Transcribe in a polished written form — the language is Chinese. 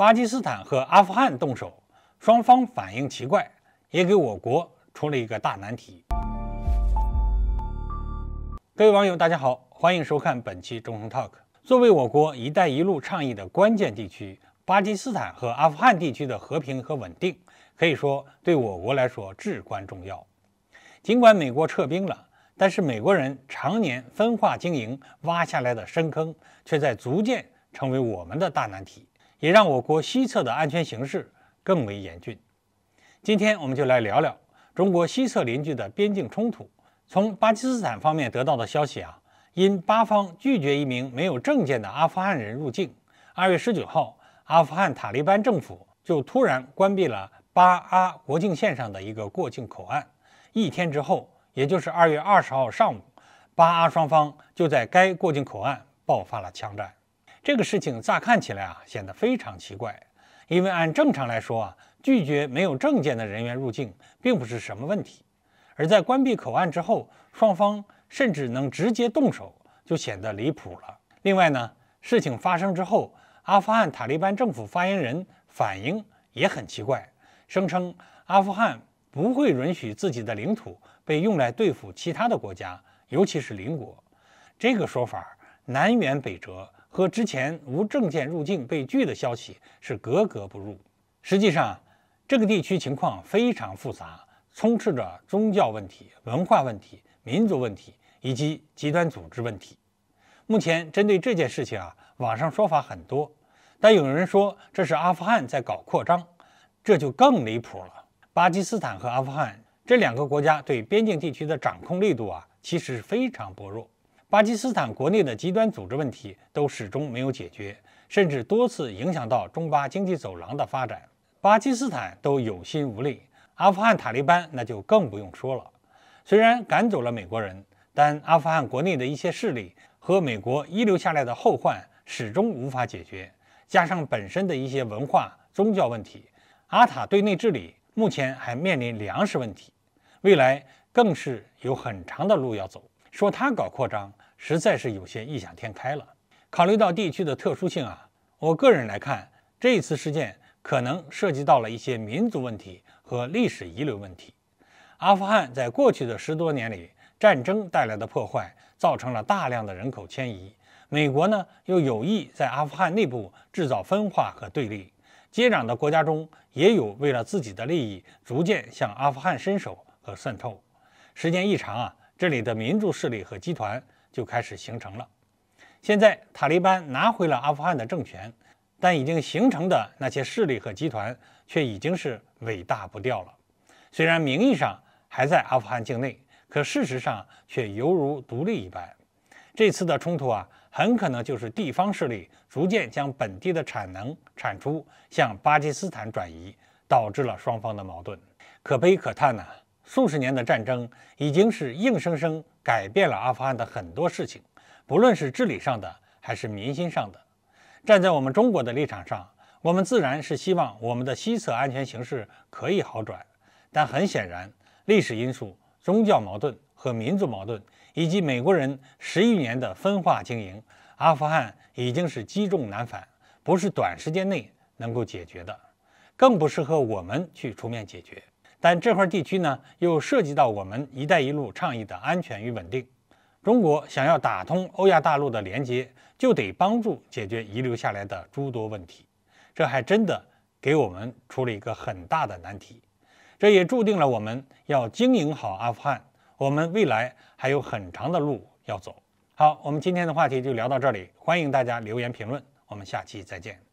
巴基斯坦和阿富汗动手，双方反应奇怪，也给我国出了一个大难题。各位网友，大家好，欢迎收看本期中通 Talk。作为我国“一带一路”倡议的关键地区，巴基斯坦和阿富汗地区的和平和稳定，可以说对我国来说至关重要。尽管美国撤兵了，但是美国人常年分化经营挖下来的深坑，却在逐渐成为我们的大难题，也让我国西侧的安全形势更为严峻。今天我们就来聊聊中国西侧邻居的边境冲突。从巴基斯坦方面得到的消息因巴方拒绝一名没有证件的阿富汗人入境，2月19号，阿富汗塔利班政府就突然关闭了巴阿国境线上的一个过境口岸。一天之后，也就是2月20号上午，巴阿双方就在该过境口岸爆发了枪战。这个事情乍看起来显得非常奇怪，因为按正常来说拒绝没有证件的人员入境并不是什么问题，而在关闭口岸之后，双方甚至能直接动手，就显得离谱了。另外呢，事情发生之后，阿富汗塔利班政府发言人反应也很奇怪，声称阿富汗不会允许自己的领土被用来对付其他的国家，尤其是邻国。这个说法南辕北辙，和之前无证件入境被拒的消息是格格不入。实际上，这个地区情况非常复杂，充斥着宗教问题、文化问题、民族问题以及极端组织问题。目前针对这件事情网上说法很多，但有人说这是阿富汗在搞扩张，这就更离谱了。巴基斯坦和阿富汗这两个国家对边境地区的掌控力度其实非常薄弱。巴基斯坦国内的极端组织问题都始终没有解决，甚至多次影响到中巴经济走廊的发展。巴基斯坦都有心无力，阿富汗塔利班那就更不用说了。虽然赶走了美国人，但阿富汗国内的一些势力和美国遗留下来的后患始终无法解决，加上本身的一些文化、宗教问题，阿塔对内治理目前还面临粮食问题，未来更是有很长的路要走。说他搞扩张，实在是有些异想天开了。考虑到地区的特殊性我个人来看，这一次事件可能涉及到了一些民族问题和历史遗留问题。阿富汗在过去的10多年里，战争带来的破坏造成了大量的人口迁移，美国呢又有意在阿富汗内部制造分化和对立，接壤的国家中也有为了自己的利益逐渐向阿富汗伸手和渗透。时间一长这里的民族势力和集团就开始形成了。现在塔利班拿回了阿富汗的政权，但已经形成的那些势力和集团却已经是尾大不掉了。虽然名义上还在阿富汗境内，可事实上却犹如独立一般。这次的冲突很可能就是地方势力逐渐将本地的产能产出向巴基斯坦转移，导致了双方的矛盾。可悲可叹数十年的战争已经是硬生生改变了阿富汗的很多事情，不论是治理上的还是民心上的。站在我们中国的立场上，我们自然是希望我们的西侧安全形势可以好转，但很显然，历史因素、宗教矛盾和民族矛盾，以及美国人10余年的分化经营，阿富汗已经是积重难返，不是短时间内能够解决的，更不适合我们去出面解决。但这块地区呢，又涉及到我们“一带一路”倡议的安全与稳定。中国想要打通欧亚大陆的连接，就得帮助解决遗留下来的诸多问题。这还真的给我们出了一个很大的难题。这也注定了我们要经营好阿富汗，我们未来还有很长的路要走。好，我们今天的话题就聊到这里，欢迎大家留言评论，我们下期再见。